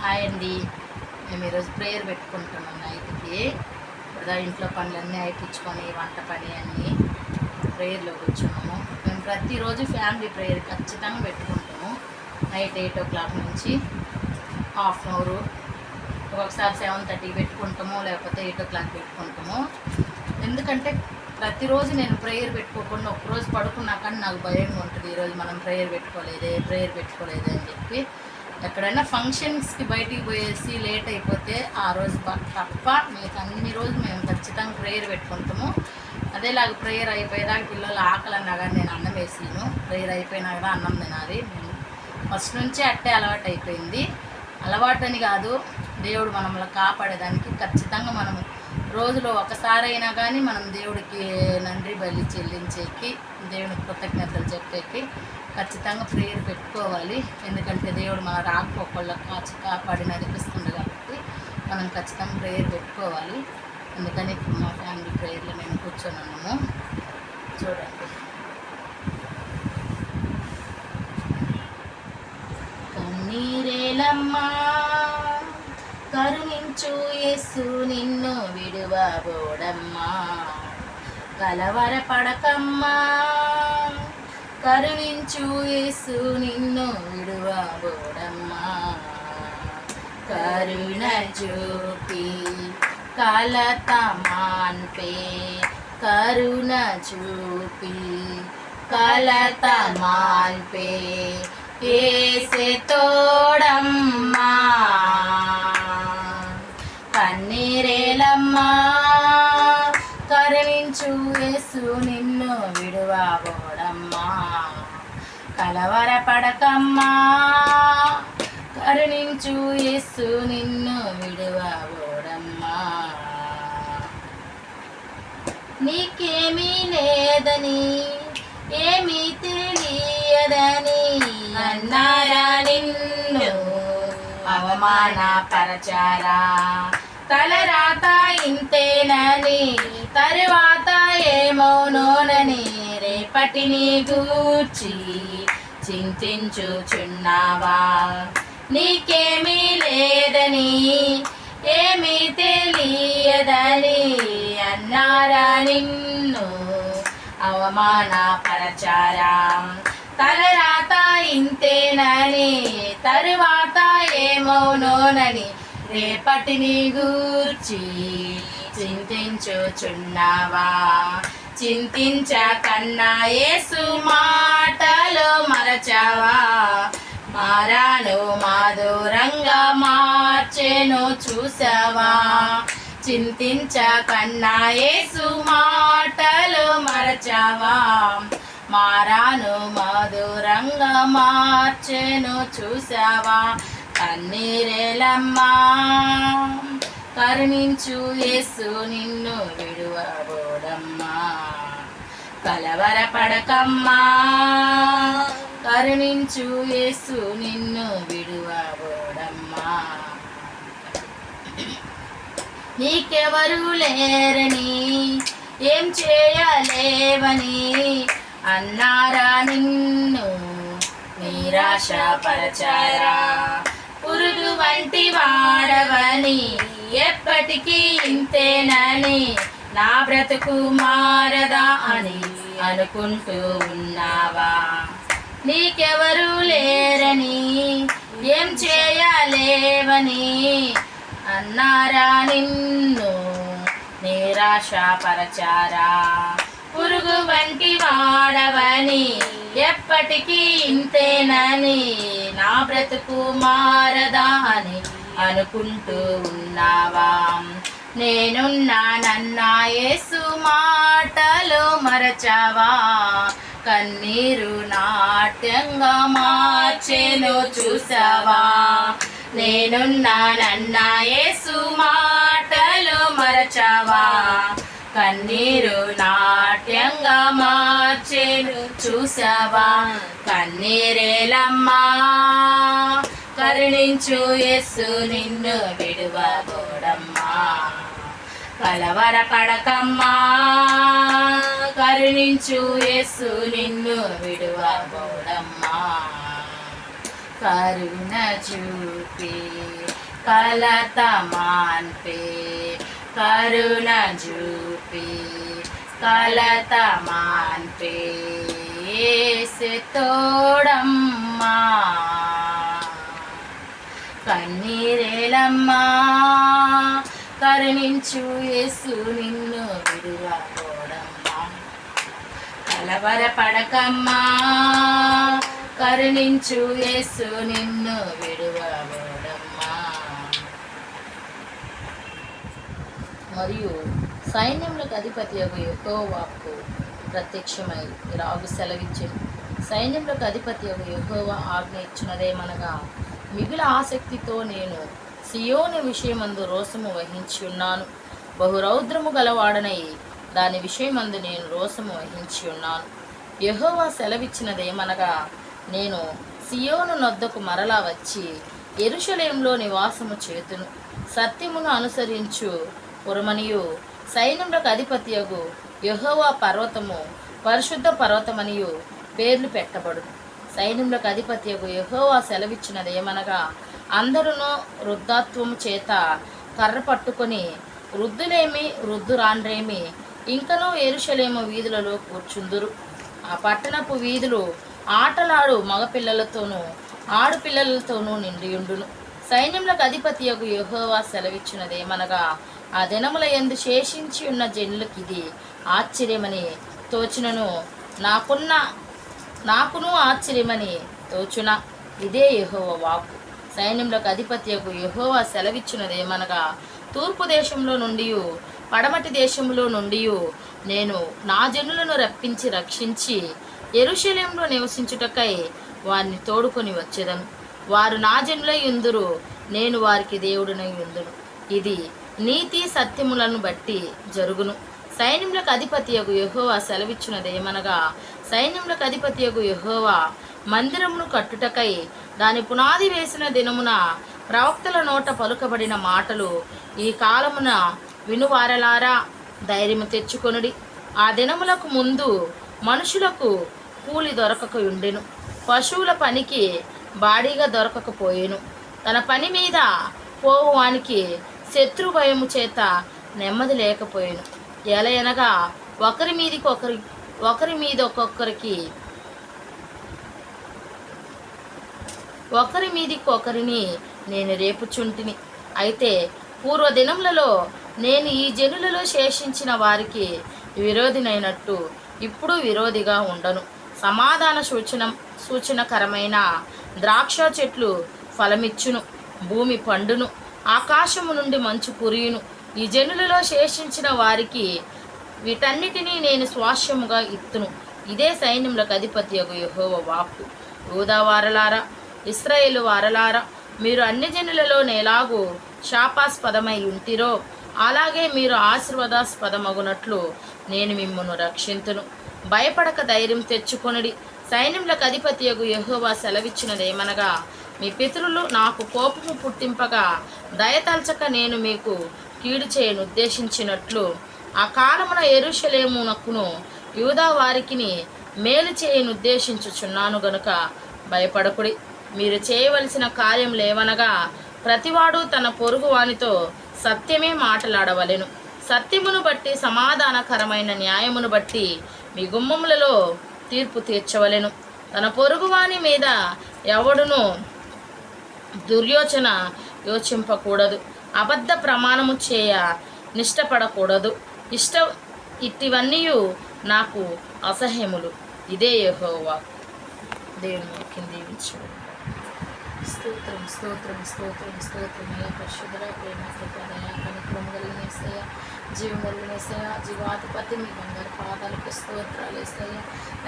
Hi అండి. మేము ఈరోజు ప్రేయర్ పెట్టుకుంటున్నాం నైట్కి. ఇప్పుడు ఇంట్లో పనులన్నీ అయిపించుకొని వంట పని అన్నీ ప్రేయర్లో కూర్చున్నాము. మేము ప్రతిరోజు ఫ్యామిలీ ప్రేయర్ ఖచ్చితంగా పెట్టుకుంటాము. నైట్ 8 o'clock నుంచి హాఫ్ అన్ అవరు, ఒకసారి 7:30 పెట్టుకుంటాము, లేకపోతే 8 o'clock పెట్టుకుంటాము. ఎందుకంటే ప్రతిరోజు నేను ప్రేయర్ పెట్టుకోకుండా ఒక్కరోజు పడుకున్నా కానీ నాకు భయంగా ఉంటుంది. ఈరోజు మనం ప్రేయర్ పెట్టుకోలేదే అని చెప్పి ఎక్కడైనా ఫంక్షన్స్కి బయటికి పోయేసి లేట్ అయిపోతే ఆ రోజు తప్ప మీకు అన్ని రోజులు మేము ఖచ్చితంగా ప్రేయర్ పెట్టుకుంటాము. అదేలాగా ప్రేయర్ అయిపోయేదాకా పిల్లలు ఆకలి అన్నా కానీ నేను అన్నం వేసిను. ప్రేయర్ అయిపోయినా కదా అన్నం తినాలి. నేను ఫస్ట్ నుంచి అట్టే అలవాటు అయిపోయింది. అలవాటు అని కాదు, దేవుడు మనల్ని కాపాడేదానికి ఖచ్చితంగా మనము రోజులో ఒకసారైనా కానీ మనం దేవుడికి నంది బలి చెల్లించేకి, దేవునికి కృతజ్ఞతలు చెప్పేకి ఖచ్చితంగా ప్రేయర్ పెట్టుకోవాలి. ఎందుకంటే దేవుడు మన రాకపోకళ్ళకు కాపాడి నడిపిస్తుంది కాబట్టి మనం ఖచ్చితంగా ప్రేయర్ పెట్టుకోవాలి. అందుకని ఇప్పుడు మా ఫ్యామిలీ ప్రేయర్లో మేము కూర్చొని ఉన్నాము. చూడండి, కన్నీరేలమ్మా కరుణించు యేసు నిన్ను విడువబోడమ్మా, కలవరపడకమ్మా కరుణించు యేసు నిన్ను విడువబోడమ్మా, కరుణ చూపి కలత మాన్పే, కరుణ చూపి కలత మాన్పే యేసే తోడమ్మా, కన్నీరేలమ్మా కరుణించు యేసు నిన్ను విడువబోడమ్మా, కలవరపడకమ్మా కరుణించు యేసు నిన్ను విడువబోడమ్మా. నీకేమీ లేదని ఏమీ తెలియదని అన్నారా నిన్ను అవమానపరచారా, తలరాత ఇంతేనని తరువాత ఏమోనోనని రేపటిని గూర్చి చింతించుచున్నావా, నీకేమీ లేదని ఏమీ తెలియదని అన్నారా నిన్ను అవమానపరచారా, తలరాత ఇంతేనని తరువాత ఏమోనోనని రేపటిని గూర్చి చింతించుచున్నావా, చింతించకన్నా యేసు మాటలు మరచావా, మారాను మాధురంగా మార్చెను చూసావా, చింతించకన్నా యేసు మాటలు మరచావా, మారాను మధురంగా మార్చెను చూసావా, కన్నీరేలమ్మా కరుణించు యేసు నిన్ను విడువబోడమ్మా, కలవరపడకమ్మా కరుణించు యేసు నిన్ను విడువబోడమ్మా. నీకెవరు లేరని ఏం చేయలేవని అన్నారా నిన్ను నిరాశపరచారా, పురుగు వంటి వాడవని ఎప్పటికీ ఇంతేనని నా బ్రతుకు మారదా అని అనుకుంటూ ఉన్నావా, నీకెవరు లేరని ఏం చేయలేవని అన్నారా నిన్ను నిరాశపరచారా, పురుగు వంటి వాడవని ఎప్పటికీ ఇంతేనని నా బ్రతుకు మారదా అని అనుకుంటూ ఉన్నావా, నేనున్నానన్నా యేసు మాటలు మరచావా, కన్నీరు నాట్యంగా మార్చెను చూసావా, నేనున్నానన్నా యేసు మాటలు మరచావా, కన్నీరు నాట్యంగా మార్చెను చూసావా, కన్నీరేలమ్మా కరుణించు యేసు నిన్ను విడువబోడమ్మా, కలవరపడకమ్మా కరుణించు యేసు నిన్ను విడువబోడమ్మా, కరుణ చూపి కలత మాన్పే కరుణ చూపి కలత మాన్పే యేసు తోడమ్మా కన్నీరేలమ్మా కరుణించు యేసు నిన్ను విడువబోడమ్మా కలవరపడకమ్మా కరుణించు యేసు నిన్ను విడువబోడమ్మా. మరియు సైన్యములకు అధిపతియగు యెహోవాకు ప్రత్యక్షమై ఇలాగు సెలవిచ్చెను. సైన్యములకు అధిపతియగు యెహోవా ఆజ్ఞ ఇచ్చినదేమనగా, మిగుల ఆసక్తితో నేను సియోను విషయమందు రోసము వహించి ఉన్నాను. బహురౌద్రము గలవాడనై దాని విషయమందు నేను రోసము వహించి ఉన్నాను. యెహోవా సెలవిచ్చినదేమనగా, నేను సియోను నొద్దకు మరలా వచ్చి యెరూషలేములో నివాసము చేతును. సత్యమును అనుసరించు పురమనియు సైన్యములకు అధిపతియగు యెహోవా పర్వతము పరిశుద్ధ పర్వతమనియు పేర్లు పెట్టబడును. సైన్యములకు అధిపతియగు యెహోవా సెలవిచ్చినదేమనగా, అందరూ వృద్ధాత్వము చేత కర్ర పట్టుకొని వృద్ధులేమి వృద్ధురాండ్రేమి ఇంకనూ యెరూషలేము వీధులలో కూర్చుందురు. ఆ పట్టణపు వీధులు ఆటలాడు మగపిల్లలతోనూ ఆడుపిల్లలతోనూ నిండియుండును. సైన్యములకు అధిపతియగు యెహోవా సెలవిచ్చినదేమనగా, ఆ దినముల యందు శేషించి ఉన్న జనులకిది ఆశ్చర్యమని తోచునను నాకును ఆశ్చర్యమని తోచున. ఇదే యెహోవా వాక్కు. సైన్యములకు అధిపతియగు యెహోవా సెలవిచ్చినదేమనగా, తూర్పు దేశంలో నుండి పడమటి దేశంలో నుండి నేను నా జనులను రప్పించి రక్షించి యెరూషలేములో నివసించుటకై వారిని తోడుకొని వచ్చేదను. వారు నా జనులై యుందురు, నేను వారికి దేవుడినై యుందును. ఇది నీతి సత్యములను బట్టి జరుగును. సైన్యములకు అధిపతియగు యెహోవా సెలవిచ్చినదేమనగా, సైన్యములకు అధిపతియగు యెహోవా మందిరమును కట్టుటకై దాని పునాది వేసిన దినమున ప్రవక్తల నోట పలుకబడిన మాటలు ఈ కాలమున వినువారలారా ధైర్యము తెచ్చుకొనుడి. ఆ దినములకు ముందు మనుషులకు కూలి దొరకక ఉండెను, పశువుల పనికి బాడీగా దొరకకపోయేను. తన పని మీద పోవువానికి శత్రు భయము చేత నెమ్మది లేకపోయాను. ఎలయనగా ఒకరి మీద ఒకరిని నేను రేపుచుంటిని. అయితే పూర్వదినములలో నేను ఈ జనులలో శేషించిన వారికి విరోధినైనట్టు ఇప్పుడు విరోధిగా ఉండను. సమాధాన సూచనకరమైన ద్రాక్ష చెట్లు ఫలమిచ్చును, భూమి పండును, ఆకాశము నుండి మంచు కురియును. ఈ జనులలో శేషించిన వారికి వీటన్నిటినీ నేను స్వాస్యముగా ఇత్తును. ఇదే సైన్యములకు అధిపతియగు యెహోవా వాక్కు. యూదా వారలారా, ఇశ్రాయేలు వారలారా, మీరు అన్ని జనులలో నేలాగూ శాపాస్పదమై ఉంటిరో అలాగే మీరు ఆశీర్వాదాస్పదమగునట్లు నేను మిమ్మును రక్షింతును. భయపడక ధైర్యం తెచ్చుకొనుడి. సైన్యములకు అధిపతియగు యెహోవా సెలవిచ్చినదేమనగా, మీ పితరులు నాకు కోపము పుట్టింపగా దయతల్చక నేను మీకు కీడు చేయను ఉద్దేశించినట్లు ఆ కాలమున యెరూషలేమునకును యూదా వారికిని మేలు చేయను ఉద్దేశించుచున్నాను గనుక భయపడకుడి. మీరు చేయవలసిన కార్యం లేవనగా ప్రతివాడు తన పొరుగు వానితో సత్యమే మాటలాడవలెను. సత్యమును బట్టి సమాధానకరమైన న్యాయమును బట్టి మీ గుమ్మములలో తీర్పు తీర్చవలెను. తన పొరుగువాని మీద ఎవడును దుర్యోచన యోచింపకూడదు. అబద్ధ ప్రమాణము చేయ నిష్టపడకూడదు. ఇటివన్నీ నాకు అసహ్యములు. ఇదే యెహోవా. దేవుని కింద దీవించు. స్తోత్రం స్తోత్రం స్తోత్రం స్తోత్రం. అయ్యా పరిశుద్ధుల ప్రేమ కృపదయా కనిక్రమ కలిగిన యేసయ్య, జీవం కలిగిన యేసయ్య, జీవాధిపతి మీ బంగారు పాదాలకు స్తోత్రాలు యేసయ్య.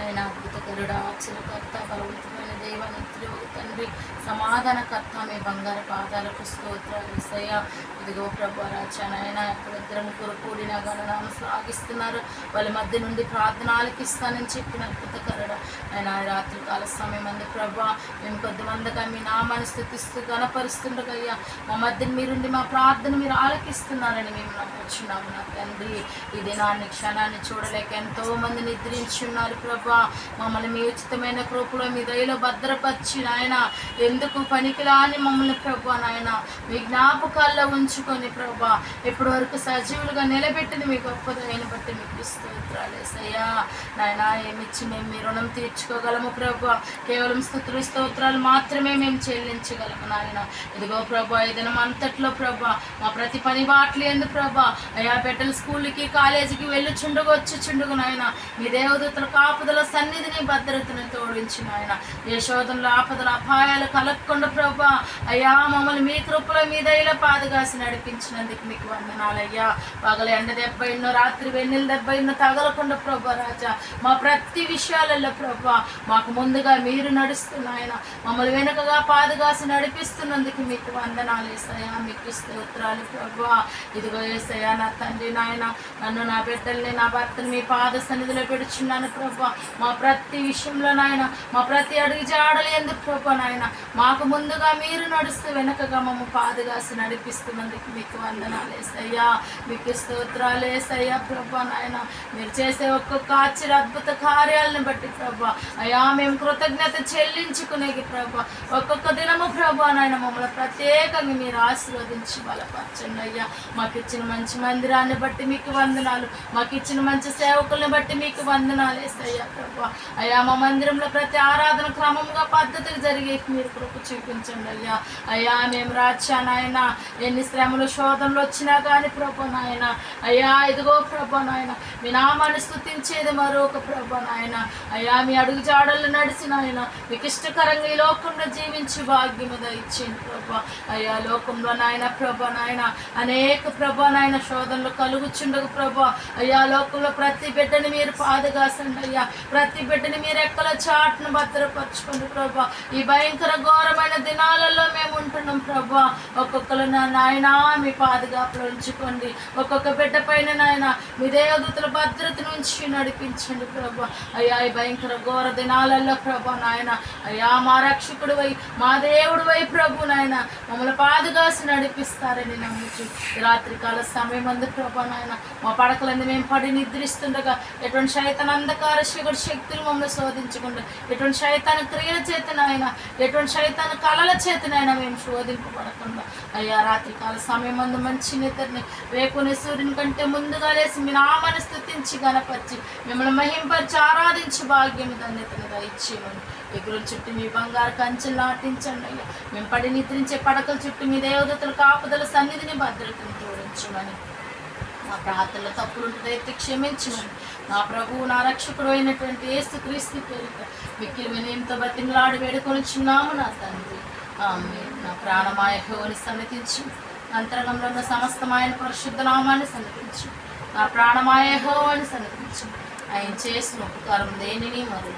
ఆయన అద్భుతకరుడ, ఆశ్చర్యకర్త, బలవంతమైన దేవ, నిత్యుడు తండ్రి, సమాధానకర్త మీ బంగారు పాదాలకు స్తోత్రాలు యేసయ్య. ఇదిగో ప్రభు రాజా నాయన ఇద్దరు ముగ్గురు కూడిన గణనామ శ్లాఘిస్తున్నారు. వాళ్ళ మధ్య నుండి ప్రార్థన ఆలకిస్తానని చెప్పిన అద్భుతకరుడ ఆయన రాత్రికాల సమయం అంది ప్రభా, మేము కొద్దిమందిగా మీ నామాన్ని స్తుతిస్తూ గణపరుస్తుండగయ్యా మా మధ్యన మీరుండి మా ప్రార్థన మీరు ఆలకిస్తున్నారని మేము నమ్ముచున్నాము నా తండ్రి. ఈ దినాన్ని క్షణాన్ని చూడలేక ఎంతో మంది నిద్రించున్నారు ప్రభా. మమ్మల్ని మీ ఉచితమైన కృపలో మీ దయలో భద్రపరిచి నాయన ఎందుకు పనికిరాని మమ్మల్ని ప్రభా నాయన మీ జ్ఞాపకాల్లో ఉంచుకొని ప్రభా ఇప్పటి వరకు సజీవులుగా నిలబెట్టిన మీ గొప్ప దయని బట్టి మీకు స్తోత్రాలేసయ్యా. నాయన ఏమిచ్చి మేము మీ రుణం తీర్చుకోగలము ప్రభా. కేవలం స్తుతులు స్తోత్రాలు మాత్రమే మేము చెల్లించగలము నాయన. ఇదిగో ప్రభా ఈ దినం అంతట్లో ప్రభా మా ప్రతి పని బాటలు ఎందుకు ప్రభా అయ్యా బిడ్డలు స్కూల్కి కాలేజీకి వెళ్ళుచుండగా వచ్చుచుండగా నాయన మీ దేవదూతల కాపుదల సన్నిధిని భద్రతను తోడించి నాయన ఏ శోధనలు ఆపదలు అపాయాలు కలగకుండా ప్రభా అయ్యా మమ్మల్ని మీ కృపలో మీ దయలో పాదగాసి నడిపించినందుకు మీకు వందనాలయ్యా. పగలు ఎండ దెబ్బ ఎన్నో రాత్రి వెన్నెల దెబ్బ ఎన్నో తగలకుండా ప్రభా రాజా మా ప్రతి విషయాలలో ప్రభా మాకు ముందుగా మీరు నడుస్తున్నాయన మమ్మల్ని వెనుకగా పాదగాసి నడిపిస్తున్నందుకు మీకు వందనాలు ఏసయ్యా. మీకు స్తోత్రాలు ప్రభా. ఇదిగో ఏసయ్యా నా తండ్రి నాయన నన్ను నా బిడ్డల్ని నా భర్తని మీ పాద సన్నిధిలో పెడుచున్నాను ప్రభా. మా ప్రతి విషయంలో నాయన మా ప్రతి అడుగు జాడలు ఎందుకు ప్రభా నాయన మాకు ముందుగా మీరు నడుస్తూ వెనకగా మమ్మ పాదగాసి నడిపిస్తున్నందుకు మీకు వందనాలు ఏసయ్యా. మీకు స్తోత్రాలు ఏసయ్యా ప్రభా నాయన మీరు చేసే ఒక్కొక్క ఆశ్చర్య అద్భుత కార్యాలను బట్టి ప్రభా అయ్యా మేము కృతజ్ఞత చెల్లించుకునేది ప్రభా. ఒక్కొక్క దినము ప్రభా నాయన మమ్మల్ని ప్రత్యేకంగా మీరు ఆశీర్వదించి బలపరచండి అయ్యా. మాకు ఇచ్చిన మంచి మందిరాన్ని బట్టి మీకు వందనాలు. మాకు ఇచ్చిన మంచి సేవకుల్ని బట్టి మీకు వందనాలు ఏసయ్యా ప్రభా. అయ్యా మా మందిరంలో ప్రతి ఆరాధన క్రమంగా పద్ధతికి జరిగే మీరు కృప చూపించండి అయ్యా. అయ్యా మేము రాచా నాయన ఎన్ని శ్రమలు శోధనలు వచ్చినా కానీ ప్రభా నాయన అయ్యా ఇదిగో ప్రభా నాయన మీ నామాన్ని స్తుతించేది మరొక ప్రభా నాయన అయ్యా మీ అడుగు జాడల్లో నడిచిన ఆయన మీకు ఇష్టకరంగా ఈ లోకంలో జీవించి భాగ్యము దయచేయండి ప్రభా. అయ్యా లోకంలో నాయన ప్రభా నాయన అనేక ప్రభా నాయన శోధనలు కలుగుచుండగా ప్రభా అయ్యా లోకంలో ప్రతి బిడ్డని మీరు పాదగాసండి అయ్యా. ప్రతి బిడ్డని మీరు ఎక్కల చాటును భద్రపరచుకోండి ప్రభా. ఈ భయంకర ఘోరమైన దినాలలో మేము ఉంటున్నాం ప్రభా. ఒక్కొక్కరు నాయన మీ పాదగాపులు ఉంచుకోండి. ఒక్కొక్క బిడ్డ పైన నాయన మీ దేవదూతల భద్రత నుంచి నడిపించండి ప్రభా. అయ్యా ఈ భయంకర ఘోర దినాలలో ప్రభా నాయన అయ్యా మా రక్షకుడు వై మా దేవుడు వై ప్రభు నాయన మమ్మల్ని పాదగాసి నడిపిస్తారని నమ్ముచు రాత్రికాల సమయం అందు ప్రభా నాయన మా పడకలందు మేము పడి నిద్రిస్తుండగా ఎటువంటి శైతాన్ అంధకార శక్తులు మమ్మల్ని శోధించకుండా ఎటువంటి శైతాన్ క్రియల చేతనైనా ఎటువంటి శైతాన్ కళల చేతనైనా మేము శోధింపబడకుండా అయ్యా రాత్రికాల సమయం అందు మంచి నిద్రని వేకునే సూర్యుని కంటే ముందుగా లేసి మీ నామాన్ని స్తుతించి గణపరిచి మిమ్మల్ని మహింపరిచి ఆరాధించి భాగ్యం ధన్యతగా ఇచ్చేయమని ఎగురు చుట్టూ మీ బంగారు కంచెలు నాటించండి అయ్యా. మేము పడి నిద్రించే పడకల చుట్టూ మీ దేవదూతల కాపుదల సన్నిధిని భద్రతను తోడించమని మా ప్రార్థనలో తప్పులుంటుందో ఎత్తి క్షమించమని నా ప్రభువు నా రక్షకుడు అయినటువంటి యేసుక్రీస్తు పేరిట మిక్కిలి వినయంతో బతిమలాడి వేడుకొనిచున్నాము నా తండ్రి. ఆమేన్. నా ప్రాణమాయ యెహోవాని సన్నిధించు అంతరంగంలో ఉన్న సమస్తమైన పరిశుద్ధ నామాన్ని సన్నిధించు. నా ప్రాణమాయ యెహోవాని సన్నిధించు. ఆయన చేసిన ఉపకారం దేనిని మరి